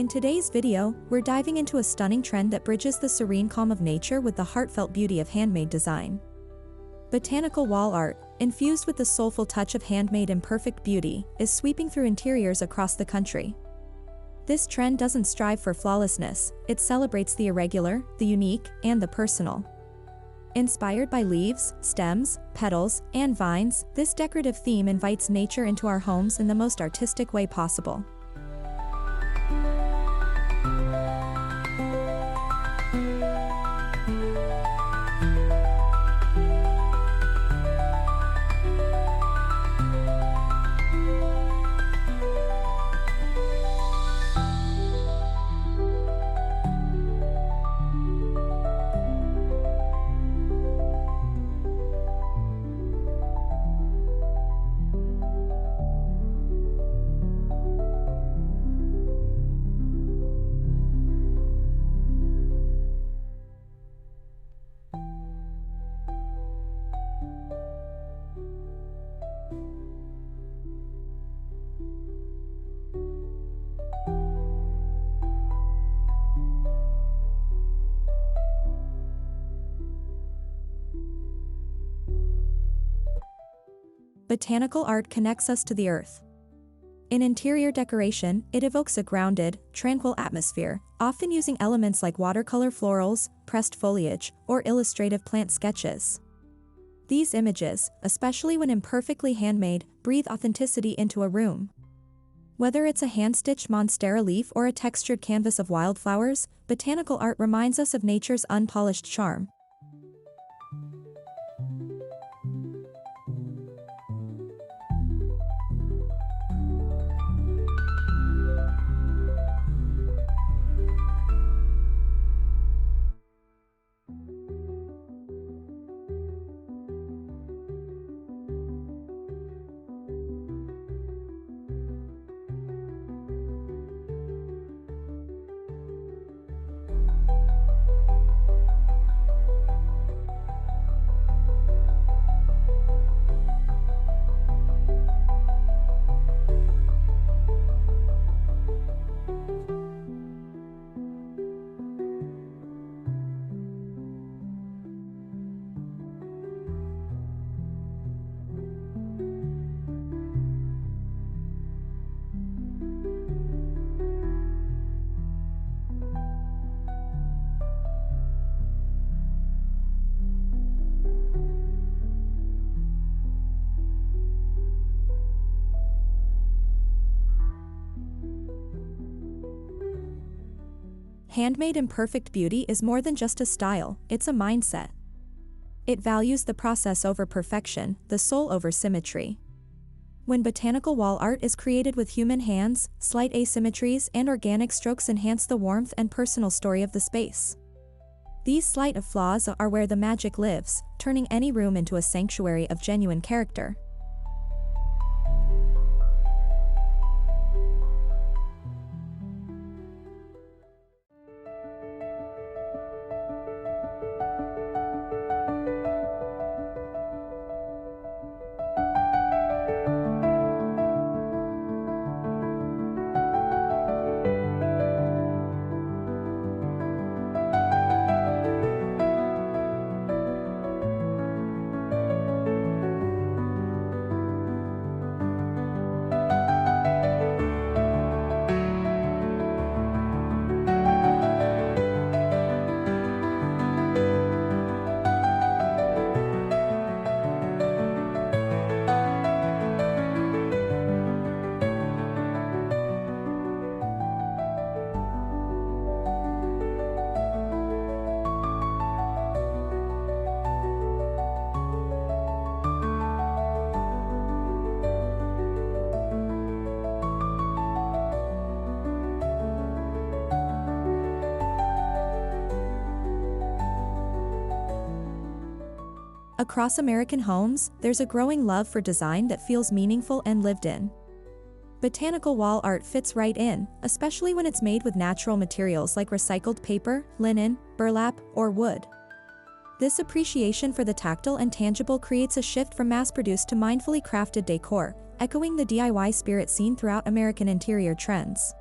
In today's video, we're diving into a stunning trend that bridges the serene calm of nature with the heartfelt beauty of handmade design. Botanical wall art, infused with the soulful touch of handmade imperfect beauty, is sweeping through interiors across the country. This trend doesn't strive for flawlessness, it celebrates the irregular, the unique, and the personal. Inspired by leaves, stems, petals, and vines, this decorative theme invites nature into our homes in the most artistic way possible. Botanical art connects us to the earth. In interior decoration, it evokes a grounded, tranquil atmosphere, often using elements like watercolor florals, pressed foliage, or illustrative plant sketches. These images, especially when imperfectly handmade, breathe authenticity into a room. Whether it's a hand-stitched monstera leaf or a textured canvas of wildflowers, botanical art reminds us of nature's unpolished charm. Handmade imperfect beauty is more than just a style, it's a mindset. It values the process over perfection, the soul over symmetry. When botanical wall art is created with human hands, slight asymmetries and organic strokes enhance the warmth and personal story of the space. These slight flaws are where the magic lives, turning any room into a sanctuary of genuine character. Across American homes, there's a growing love for design that feels meaningful and lived in. Botanical wall art fits right in, especially when it's made with natural materials like recycled paper, linen, burlap, or wood. This appreciation for the tactile and tangible creates a shift from mass-produced to mindfully crafted decor, echoing the DIY spirit seen throughout American interior trends.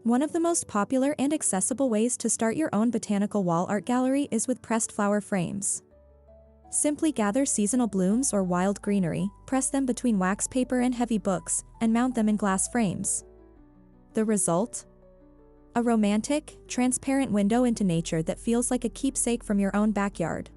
One of the most popular and accessible ways to start your own botanical wall art gallery is with pressed flower frames. Simply gather seasonal blooms or wild greenery, press them between wax paper and heavy books, and mount them in glass frames. The result? A romantic, transparent window into nature that feels like a keepsake from your own backyard.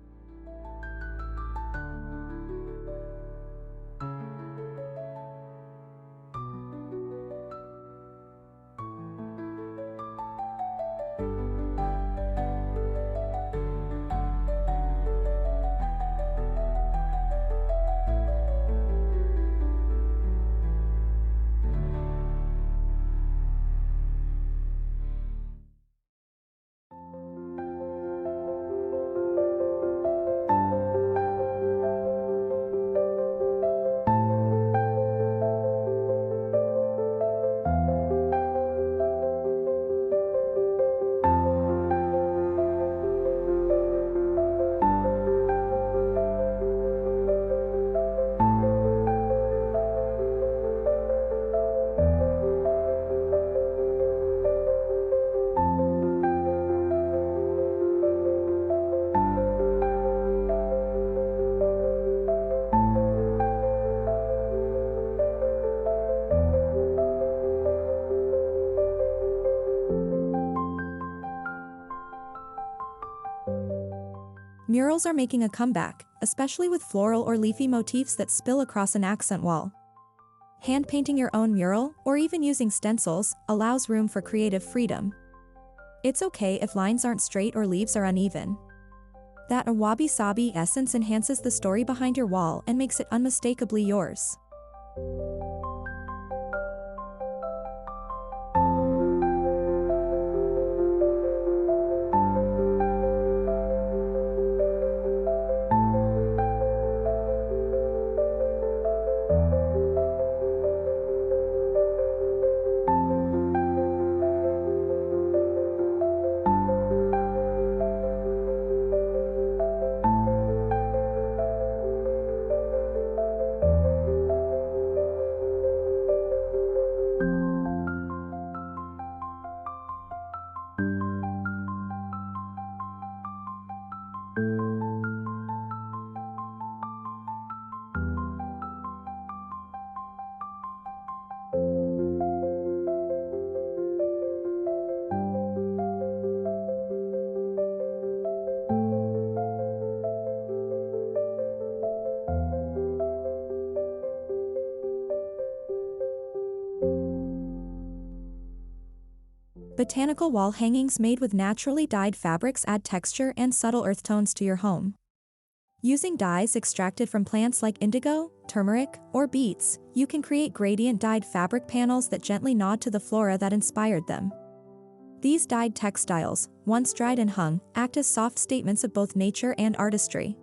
Murals are making a comeback, especially with floral or leafy motifs that spill across an accent wall. Hand-painting your own mural, or even using stencils, allows room for creative freedom. It's okay if lines aren't straight or leaves are uneven. That wabi-sabi essence enhances the story behind your wall and makes it unmistakably yours. Botanical wall hangings made with naturally dyed fabrics add texture and subtle earth tones to your home. Using dyes extracted from plants like indigo, turmeric, or beets, you can create gradient dyed fabric panels that gently nod to the flora that inspired them. These dyed textiles, once dried and hung, act as soft statements of both nature and artistry.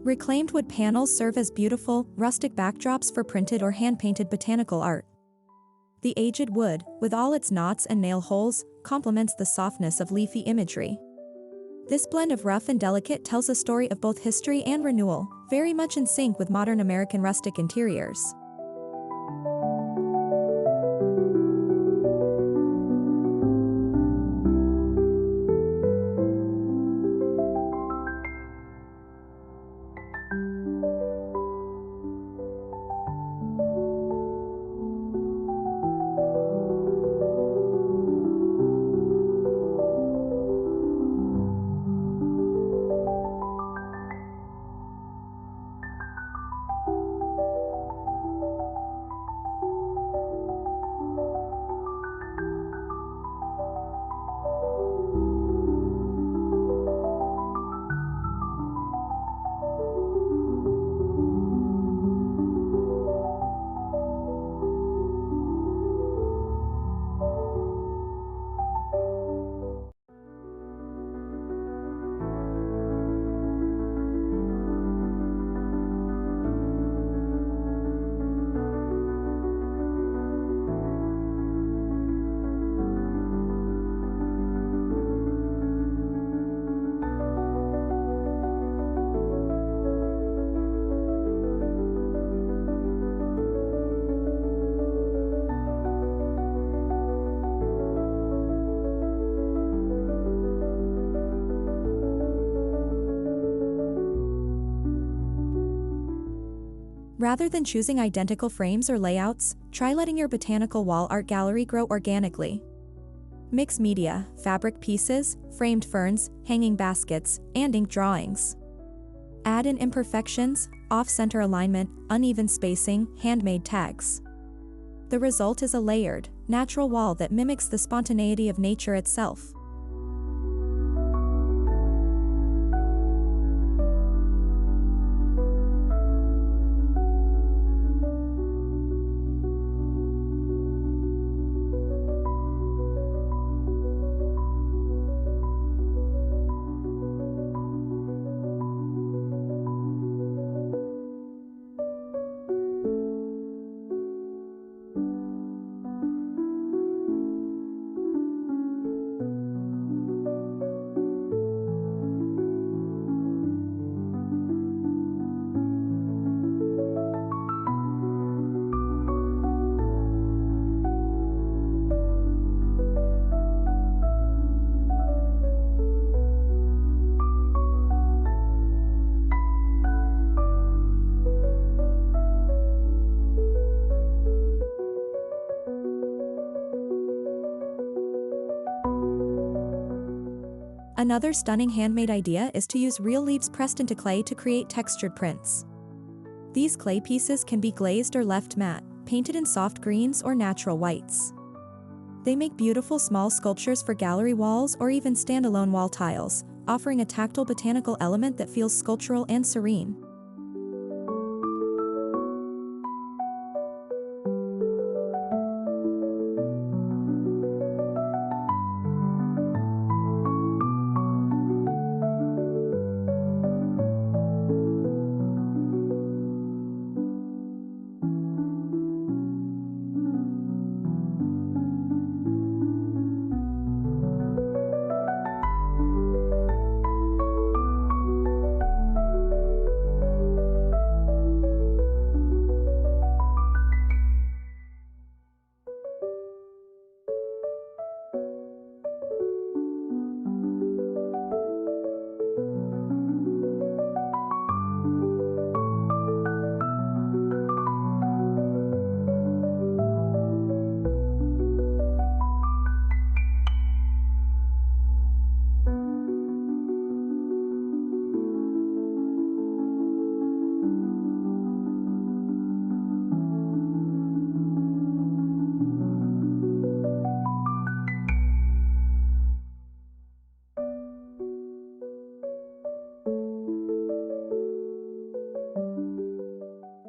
Reclaimed wood panels serve as beautiful, rustic backdrops for printed or hand-painted botanical art. The aged wood, with all its knots and nail holes, complements the softness of leafy imagery. This blend of rough and delicate tells a story of both history and renewal, very much in sync with modern American rustic interiors. Rather than choosing identical frames or layouts, try letting your botanical wall art gallery grow organically. Mix media, fabric pieces, framed ferns, hanging baskets, and ink drawings. Add in imperfections, off-center alignment, uneven spacing, handmade tags. The result is a layered, natural wall that mimics the spontaneity of nature itself. Another stunning handmade idea is to use real leaves pressed into clay to create textured prints. These clay pieces can be glazed or left matte, painted in soft greens or natural whites. They make beautiful small sculptures for gallery walls or even standalone wall tiles, offering a tactile botanical element that feels sculptural and serene.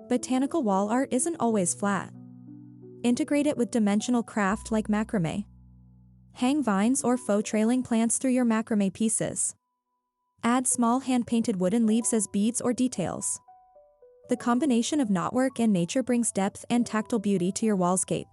Botanical wall art isn't always flat. Integrate it with dimensional craft like macrame. Hang vines or faux trailing plants through your macrame pieces. Add small hand-painted wooden leaves as beads or details. The combination of knotwork and nature brings depth and tactile beauty to your wallscape.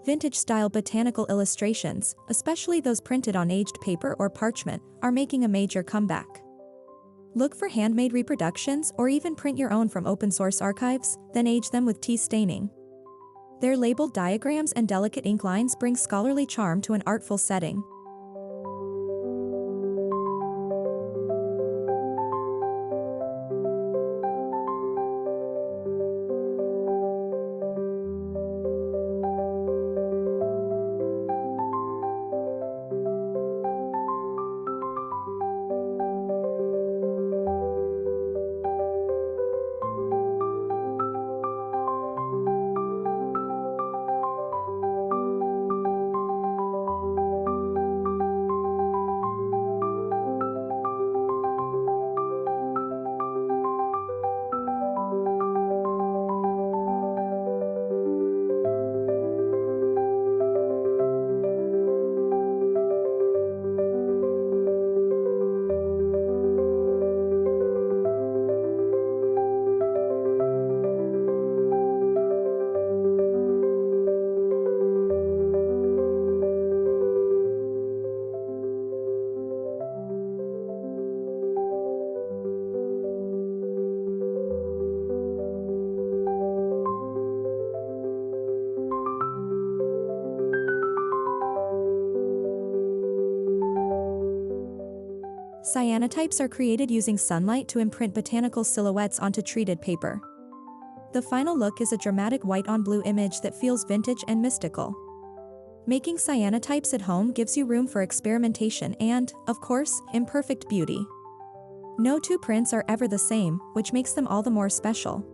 Vintage-style botanical illustrations, especially those printed on aged paper or parchment, are making a major comeback. Look for handmade reproductions or even print your own from open-source archives, then age them with tea staining. Their labeled diagrams and delicate ink lines bring scholarly charm to an artful setting. Cyanotypes are created using sunlight to imprint botanical silhouettes onto treated paper. The final look is a dramatic white-on-blue image that feels vintage and mystical. Making cyanotypes at home gives you room for experimentation and, of course, imperfect beauty. No two prints are ever the same, which makes them all the more special.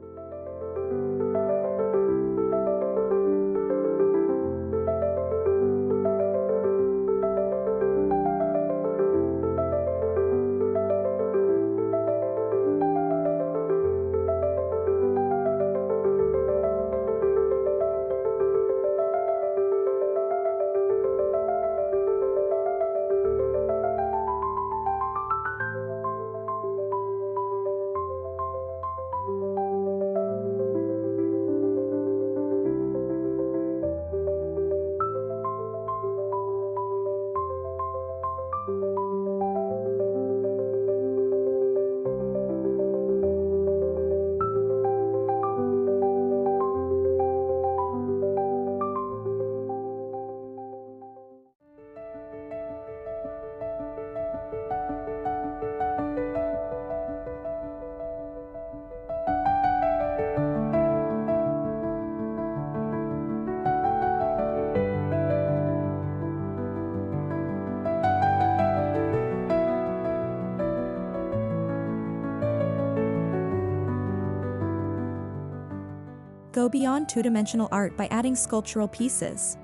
Go beyond two-dimensional art by adding sculptural pieces.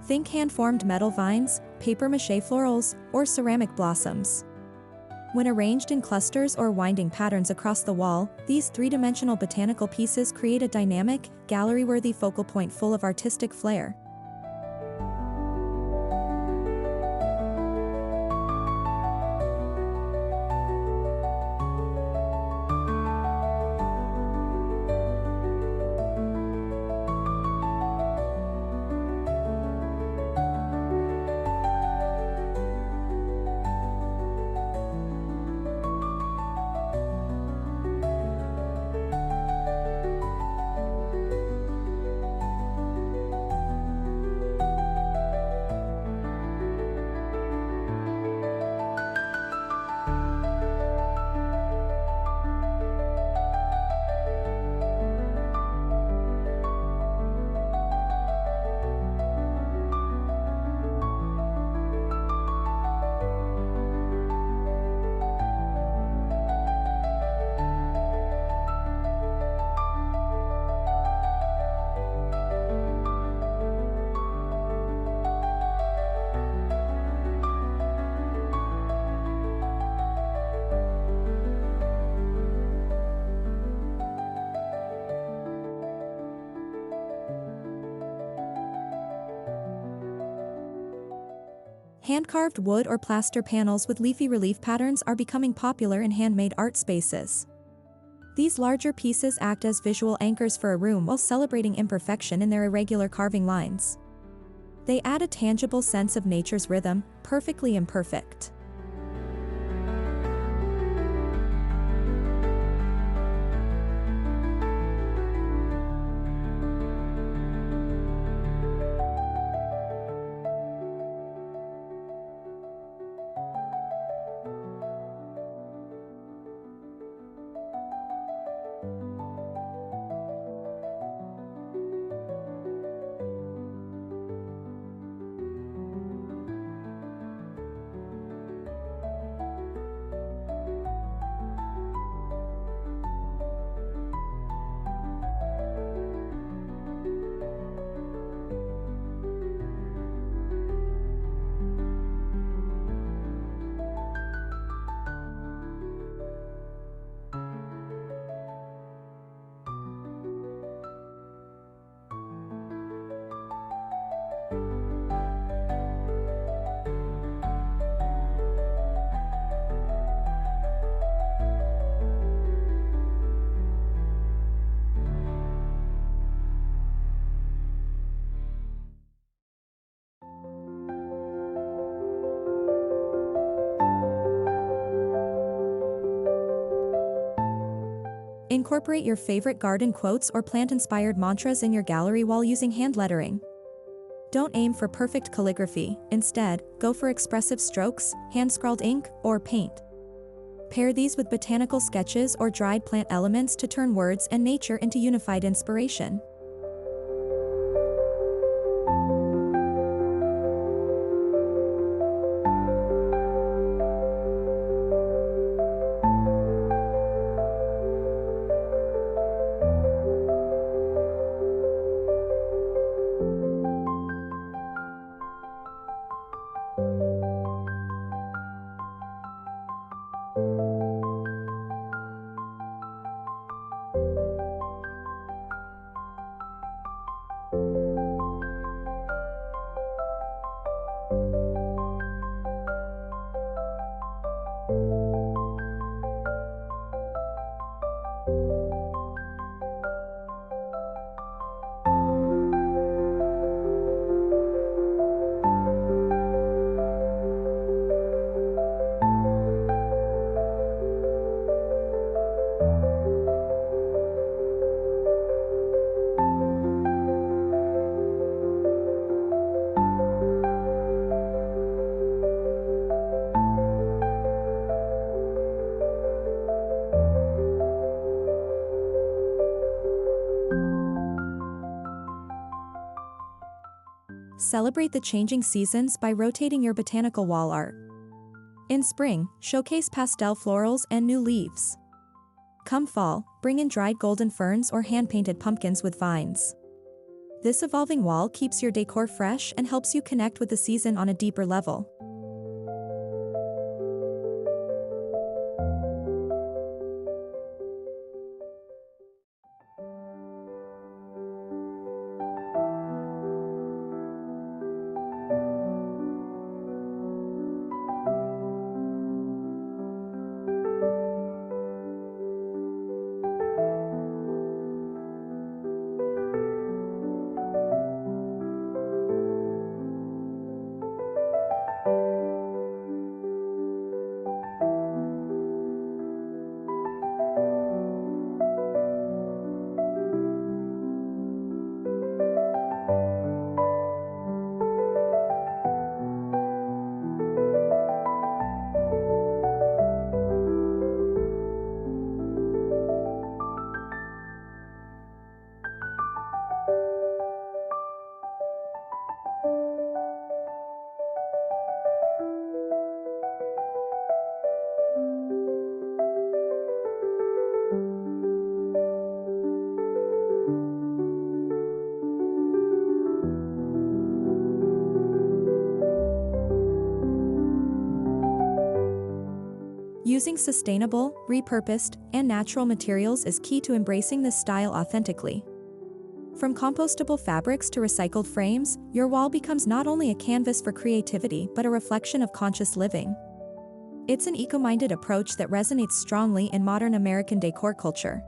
Think hand-formed metal vines, papier-mâché florals, or ceramic blossoms. When arranged in clusters or winding patterns across the wall, these three-dimensional botanical pieces create a dynamic, gallery-worthy focal point full of artistic flair. Hand-carved wood or plaster panels with leafy relief patterns are becoming popular in handmade art spaces. These larger pieces act as visual anchors for a room while celebrating imperfection in their irregular carving lines. They add a tangible sense of nature's rhythm, perfectly imperfect. Incorporate your favorite garden quotes or plant-inspired mantras in your gallery while using hand lettering. Don't aim for perfect calligraphy, instead, go for expressive strokes, hand-scrawled ink, or paint. Pair these with botanical sketches or dried plant elements to turn words and nature into unified inspiration. Celebrate the changing seasons by rotating your botanical wall art. In spring, showcase pastel florals and new leaves. Come fall, bring in dried golden ferns or hand-painted pumpkins with vines. This evolving wall keeps your decor fresh and helps you connect with the season on a deeper level. Using sustainable, repurposed, and natural materials is key to embracing this style authentically. From compostable fabrics to recycled frames, your wall becomes not only a canvas for creativity but a reflection of conscious living. It's an eco-minded approach that resonates strongly in modern American decor culture.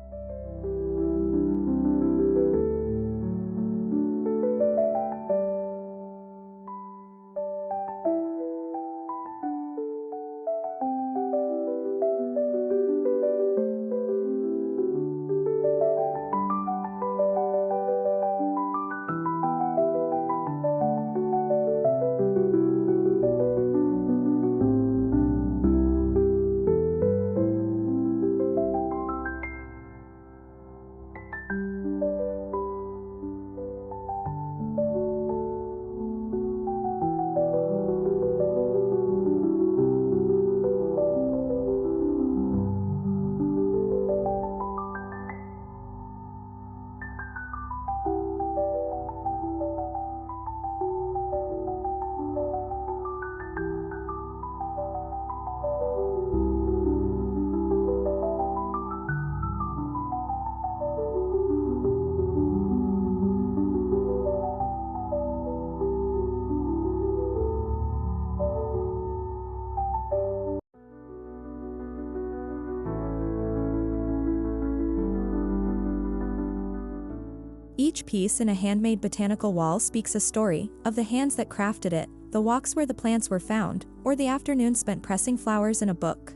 Each piece in a handmade botanical wall speaks a story, of the hands that crafted it, the walks where the plants were found, or the afternoon spent pressing flowers in a book.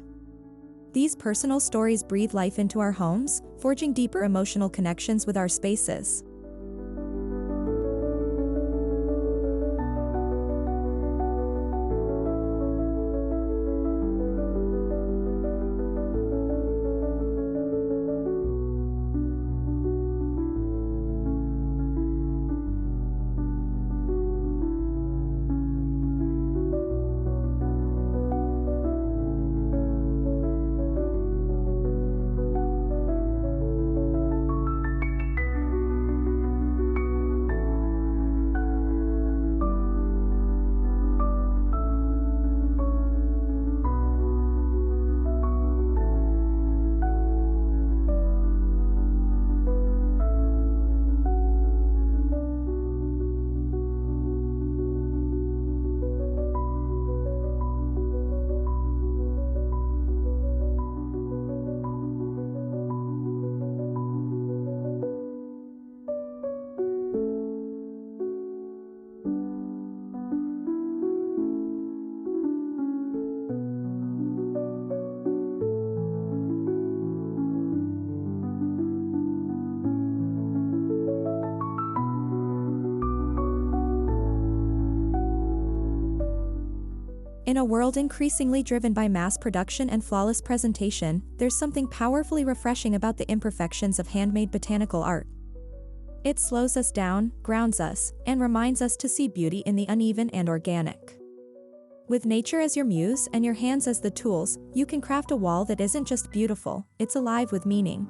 These personal stories breathe life into our homes, forging deeper emotional connections with our spaces. In a world increasingly driven by mass production and flawless presentation, there's something powerfully refreshing about the imperfections of handmade botanical art. It slows us down, grounds us, and reminds us to see beauty in the uneven and organic. With nature as your muse and your hands as the tools, you can craft a wall that isn't just beautiful, it's alive with meaning.